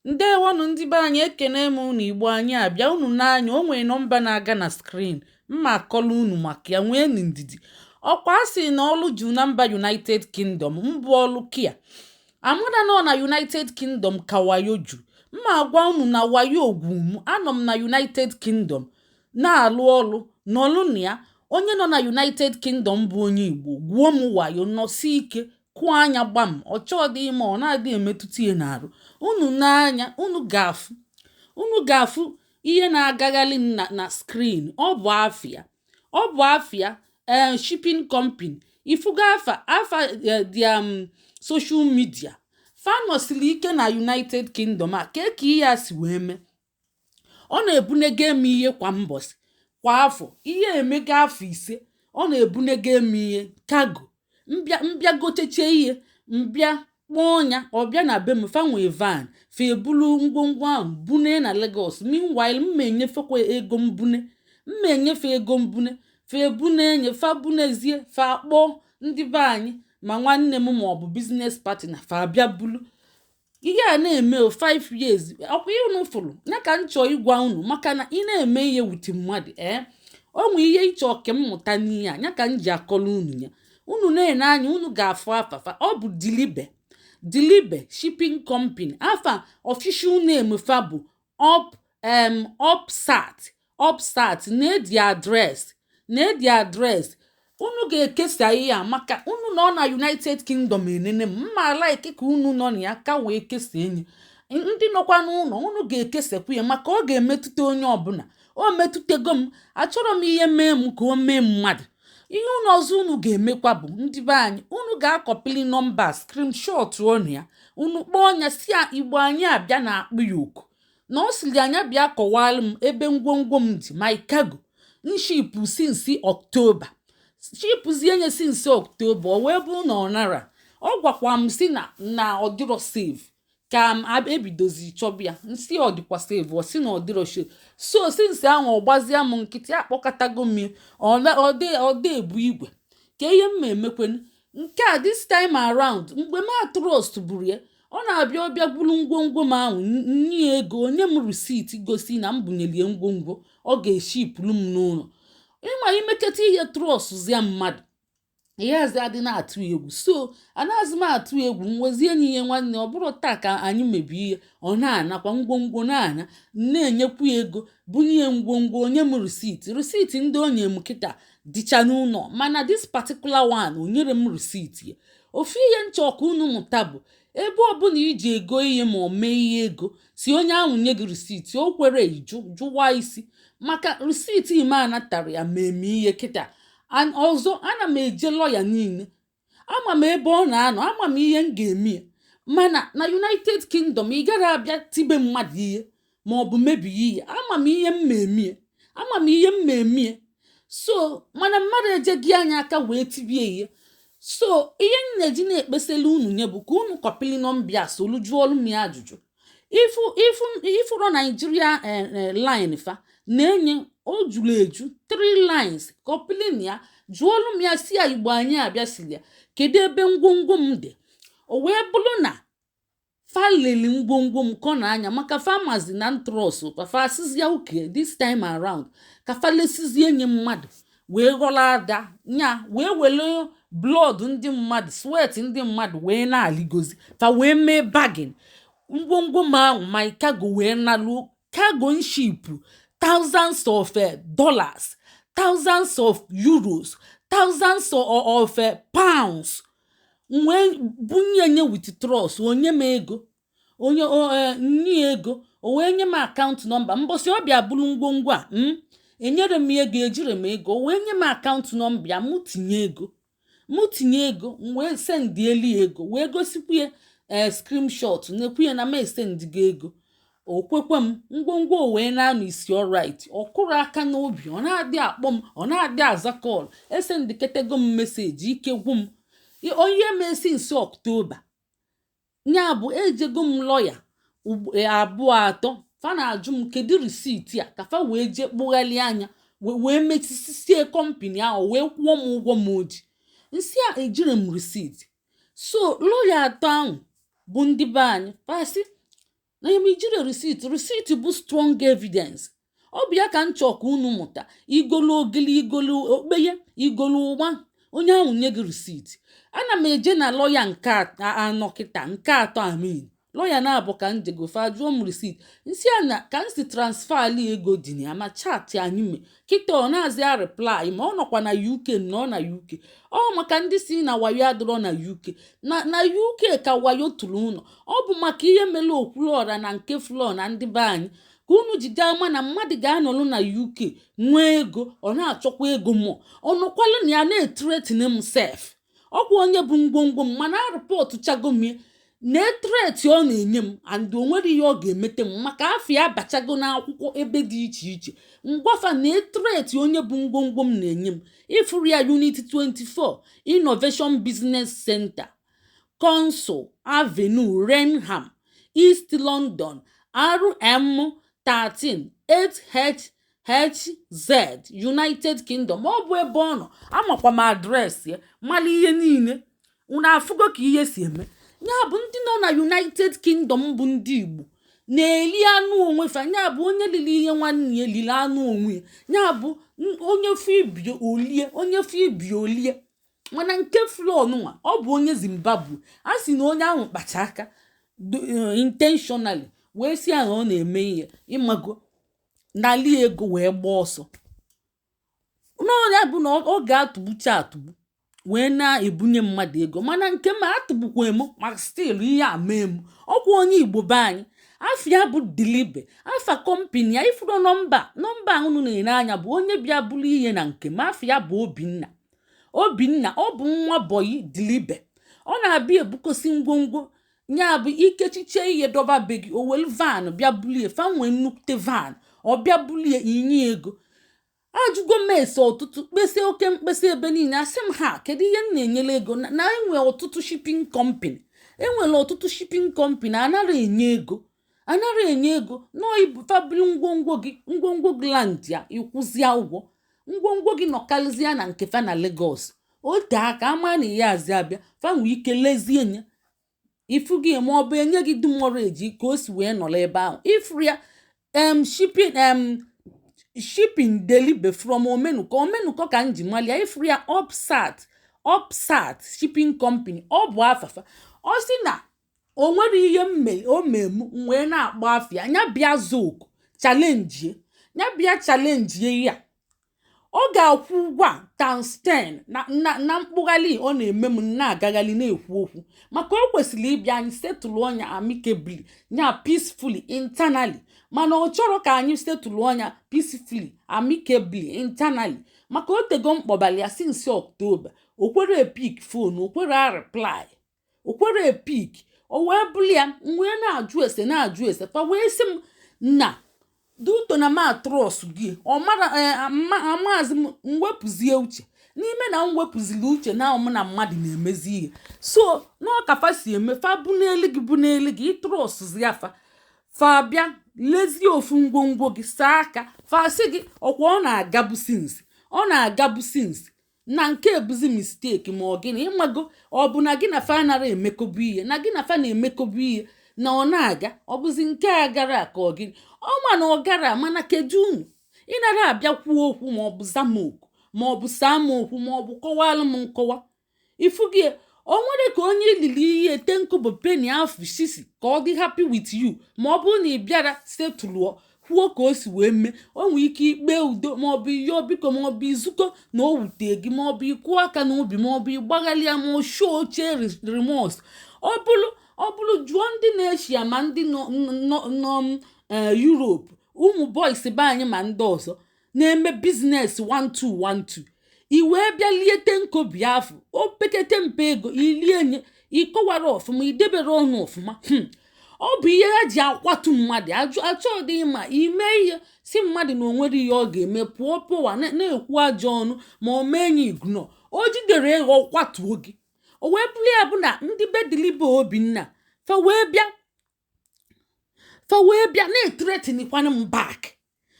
Ndewonu ndị be anyị, ekene m unu. Igbo anyị abịa unu n'anya, o nwere nọmba na-aga na skrin, mma akọla unu maka ya, nwee ndidi. Ọkwa asị na ọlụ ju na mba United Kingdom, mbụ ọlụ kia amụda nọ na United Kingdom ka wayo ju. Mma agwa unu na wayo ogwu m, anọ m na United Kingdom na-alụ ọlụ n'ọlụ na ya. Onye nọ na United Kingdom bụ onye Igbo gwuo m wayo, nọsi ike, kwụọ anya gbam, ọchọdị ime ọ na-adị emetụta ihe n'arụ. Unu n'anya, unu ga-afụ ihe na-agagharị na skrin. Ọ bụ afịa shipping company. Ifuga afa the social media fanosili ike na United Kingdom a ka ihe a si wee mee. Ọ na-ebunega eme ihe kwa mbọsị, kwa afọ. Ihe emega afọ 5 ọ na-ebunega eme ihe kago. Mbịa goteche ihe, mbịa kpọọ ọnya, ọbịa na be m fanwe van fa ebulu ngwongwo ahụ bune na Lagos. Meanwhile mma enyefekwa ego mbune fa ebune enye fa bunezie fa akpọọ ndị be anyị ma nwanne m maọbụ biznes partner fa abịa bulu. Ihe a na-eme 5 years. Ọkwa ihe unu fụrụ ya ka m chọọ ịgwa unu, maka na ị na-eme ihe wuti mmadụ onwe ihe ịchọ ke mmụta n'ihe a, ya ka m ji akọrọ unu ya. Unu na-ene anya, unu ga-afụ afafa. Ọ bụ Dilibe shipping company. Afa official name fa bụ Upsat. Na-edi adres. Unu ga-ekesa ihe a maka unu nọ na United Kingdom enene m mma like ka unu nọ na ya ka wee kesa enyi. Ndị nọkwa n'ụlọ unu ga-ekesekwu ya maka ọ ga-emetụta onye ọbụla. O metụtego m, achọrọ m ihe mee m ka o mee mmadụ. Ihe unu ọzọ unu ga-emekwa bụ ndị be anyị, unu ga-akọpili nọmba screenshot onu ya, unu kpọọ ọnya si a Igbo anyị abịa na akpụ ya oku na ọ siri anya bịa kọwalụ m ebe ngwongwo m dị my cargo. Nshipu sinsi October, shipuzie nye sinsi October, o wee bụ na ọ nara. Ọ gwakwa m si na ọ dịrọ save ka m ebidozi chọbịa. Nsi ọ dịkwa save, ọ si na ọ dịrọ save. So sinsi ahụ ọ gbazia m nkịtị, akpọkọtago m ọ dị ebu igwe ka ihe m emekwen nke a this time around. Mgbe m trust buru ya, ọ na-abịa ọbịa buru ngwongwo m ahụ, nye ego, onye m receipt gosi na m bunyelie ngwongwo, ọ ga-eshipụrụ m n'ụlọ. Ịma imeketa ihe trust zia mmadụ, ihe ezi adị na-atụ egwu. So anaghịzi m atụ egwu, nwezie nye ihe nwanne. Ọ bụrụ taa ka anyị mebi ihe, ọ na-anakwa ngwongwo na-ana, na-enyekwu ego, bunye ngwongwo, onye m receipt ndị onye m kịta dịcha n'ụlọ, mana this particular one o nyere m receipt ya. Ofu ihe nchọ ka unu mụta bụ ebe ọbụla iji ego ihe ma ọ mee ihe ego, si onye ahụ nye gị receipt, o kwere jụwa isi, maka receipt ime anatara ya ma eme ihe kịta. Ọzọ, ana m eje lọya niile, ama m ebe ọ na-anọ, ama m ihe m ga-eme ya. Mana na United Kingdom ị gara abịa tibe mmadụ ihe ma ọ bụ mebie ihe. Ama m ihe m emie. So mana mmadụ ejeghị anya aka wee tibie ihe. So ihe m na-eji na-ekpesala unu nye bụ ka unu kọpili nọmbịa solu jụọlụ m ya ajụjụ. Ifụrụ Nigeria line fa na-enye o juru eju 3 lines. Kọpilin ya, jụọlụ m ya si ya Igbo anyị abịa sili ya kedu ebe ngwongwo m dị. O wee bụrụ na falili ngwongwo m kọ na anya maka famazi na ntros fasizia uke this time around ka falesizie nye mmadụ wee ghọla ada nya, wee wele blood ndị mmadụ, sweat ndị mmadụ wee na-aligozi fa wee mee bagin. Ngwongwo m ahụ my cargo wee naluo. Cargo nshipu thousands of dollars, thousands of euros, thousands of pounds. Wee bunye nye with trust, onye m ego, nye ego, o wee nye m akaụntụ nọmba. Mbọsị ọbịa bụrụ ngwongwo a, enyere m ego, ejire m ego, o wee nye m akaụntụ nọmba ya, mụ tinye ego, wee sendieli ego, wee gosikwu ya screenshot na-ekwu ya na m esendigo ego. O kwekwe m, ngwongwo wee na-anọ isi alright. Ọ kụrụ aka n'obi, ọ na-adị akpọ m, ọ na-adị aza kọl. Esendiketego m meseji, ike gwụ m. Onye mesi nsi Ọktoba nya bụ ejego m lọya 2-3 fa na-ajụ m kedu risiti a ka fa wee jee kpụghali anya wee mechisisie kọmpani ahụ wee kwụọ m ụgwọ m oji. Nsi a ejire m risiti. So lọya 3 ahụ bụ ndị be anyị fasi na ya ma ijiri receipt bụ strong evidence. Ọ bụ ya ka m chọọ ka unu mụta. Igolu ogili, igolu okpeye, igolu ụgba, onye ahụ nye gị receipt. Ana m eje na lọya nke anọ kịta, nke atọ amin. Lọya na-abụ ka m jego fa jụọ m receipt. Nsị a na ka m si transfer ali ego dị na ya ma chat anyị me. Kịta ọ na-azị ya reply ma ọ nọkwa na UK nọ na UK. Ọ maka ndị si na wayo adịrọ na UK. Na UK ka wayo tụrụ ụnọ. Ọ bụ maka ihe mere Okwuluọra na nke Flor na ndị be anyị ka unu jide ama na mmadụ ga-anọlụ na UK nwee ego ọ na-achọkwa ego mmụọ. Ọ nọkwalụ na ya na-etretin himself. Ọ bụ onye bụ ngwongwo m mana rịpọtụ chagomie na-etreti ọ na-enye m and o nwere ihe ọ ga-emete m maka afọ ya bachago n'akwụkwọ ebe dị iche iche. Ngwafa na-etreti onye bụ ngwongwo m na-enye m. Ifuru ya Unit 24 Innovation Business Center, Council Avenue, Renham, East London, RM 13 8HZ, United Kingdom. Ọ bụ ebe ọ nọ. Amakwa m adreesị ya, mali ihe niile. Unu afụgo ka ihe si eme. Ya bụ ndị nọ na United Kingdom bụ ndị Igbo na-eli anụ onwe fa. Ya bụ onye lili ihe nwanne ya lili anụ onwe ya. Ya bụ onye fibio olie, onye fibio olie. Mana nke Flor nwa ọ bụ onye Zimbabwe. A sị na onye ahụ kpacha aka intentionally wee si ahụ ọ na-eme ihe ịmago nali ego wee gbaa ọsọ. N'ọnya bụ na ọ ga-atụgbucha atụgbu wee na-ebunye mmadụ ego. Mana nke ma atụgbukwa m ma still ihe a mee m. Ọkwa onye Igbo be anyị. Afia bụ Dilibe. Afa company ya ifuru nọmba ahụ na-ere anya bụ onye bịa bụrụ ihe na nke ma afia bụ Obinna. Ọ bụ nwa boyi Dilibe. Ọ na-abịa ebukosi ngwongwo. Ya bụ ikechiche ihe dọba be gị o welu van bịa bulie fa nwee nnukwu van ọ bịa bulie inye ego. Ajụgo m ese ọtụtụ kpesa oke mkpesa ebe niile asị m ha kedu ihe m na-enyere ego na enwe ọtụtụ shipping company. Enwere ọtụtụ shipping company anara enye ego n'ibu fabulu ngwongwo gị land ya ịkwụzia ụgwọ. Ngwongwo gị nọkarịzịa na nke fa na Lagos. O tee aka ama na ihe azị abịa fa nwee ike lezie nya ifu gị ma ọ bụ enye gị dumọreji ka o si wee nọrọ ebe ahụ. Ifuru ya shipping deliver from Omenuko ka nji malia. Ifuru ya Upsat shipping company. Ọ bụ afafa. Ọ sị na o nwere ihe omemu wee na-akpọ afịa nya bịa zoku challenge ya. Ọ ga-akwụ ụgwọ times 10 na mkpụghalị ọ na-eme m na-agaghalị na-ekwu okwu maka o kwesịrị ịbịa anyị setụlụ ọnya amicably nya peacefully internally. Mana ọ chọrọ ka anyị setụlụ ọnya peacefully amicably internally maka o tego mkpọbalị ya since October. O kwere epik phone, o kwere reply, o kwere epik. O wee bụrụ ya wee na-ajụ ese fa wee sị m na duto na ma trọs gị ọ mara amaazị m mwepụzie uche n'ime na mwepụzili uche na ọmụ na mmadụ na-emezi ihe. So n'ọkafa si eme fa bụ n'elu gị ịtrọsụzi ya fa bịa lezie ofu ngwongwo gị saa aka fa sị gị ọkwa ọ na-agabu sinsi na nke ebuzi mistake ma ọ gịnị ịmago ọ bụ na gị na fa nara emekobu ihe na gị na fa na-emekobu ihe na ọ na-aga ọ bụzi nke a gara ka ọ gịnị ọma na ọ gara mana kedu unu ịnara abịa kwuo okwu ma ọ bụ zamoku ma ọ bụ samoku ma ọ bụ kọwalụ m nkọwa. Ifu gị o nwere ka onye ilili ihe tenkobo penny afụ sisi ka ọ dị happy with you ma ọ bụ na ị bịara setụlụọ kwuo ka o si wee mee. O nwere ike ikpe udo ma ọ bụ ihe biko ma ọ bụ izuko na o wute gị ma ọ bụ ịkwụ aka n'obi ma ọ bụ ịgbaghalịa ma o shoo oche remorse. Ọ bụrụ jụọ ndị na-eshia ma ndị nọ Europe ụmụ boys be anyị ma ndị ọzọ na-eme biznes 1212 i wee bịa lie tenkobi afọ o pekete mpe ego ilie nye ịkọwara ọfụma idebere ọnụ ọfụma. Ọ bụ ihe ha ji akwatu mmadụ achọ dị ma ime ihe si mmadụ na onwere ihe ọ ga-eme pụọ pụwa na-ekwu ajọ ọnụ ma o mee nye igno o jidere ego kwatuo gị. O wee bụrụ ya bụ na ndị be Dilibe Obinna fa wee bịa na-etretinekwana m bak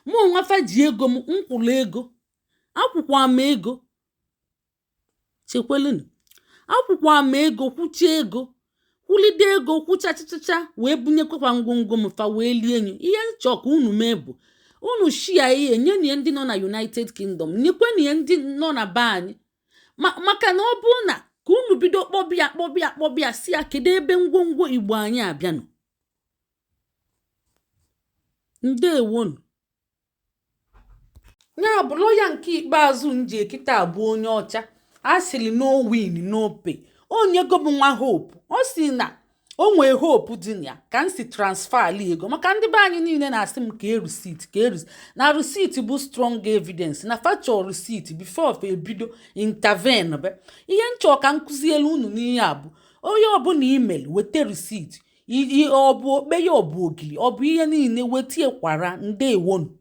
mụ onwe fa ji ego m nkwụrụ ego akwụkwa m ego chekwelunu akwụkwa m ego kwuchie ego kwulide ego kwụchachachacha wee bunyekwa ngwongwo m fa wee lie enyi. Ihe nchọ ka unu mee bụ unu shia ihe nye ndị nọ na United Kingdom, nyekwenụ ndị nọ na be anyị, maka na ọ bụ na ka unu bido kpọbịa si ya kedu ebe ngwongwo Igbo anyị abịanụ. Ndewonu. Ya bụ lọya nke ikpeazụ nje kịta abụ onye ọcha asịrị no win no pay. Onye go bụ nwa hope, ọ si na o nwee hope dị na ya ka m si transfer ego, maka ndị be anyị niile na-asị m ka receipt na receipt bụ strong evidence na factual receipt before ebido intervene be. Ihe nchọ ka nkụzielu unu n'ihe a bụ onye ọbụla email weta receipt, ọ bụ okpe ya ọ bụ ogili ọ bụ ihe niile wetie kwara. Ndewonu.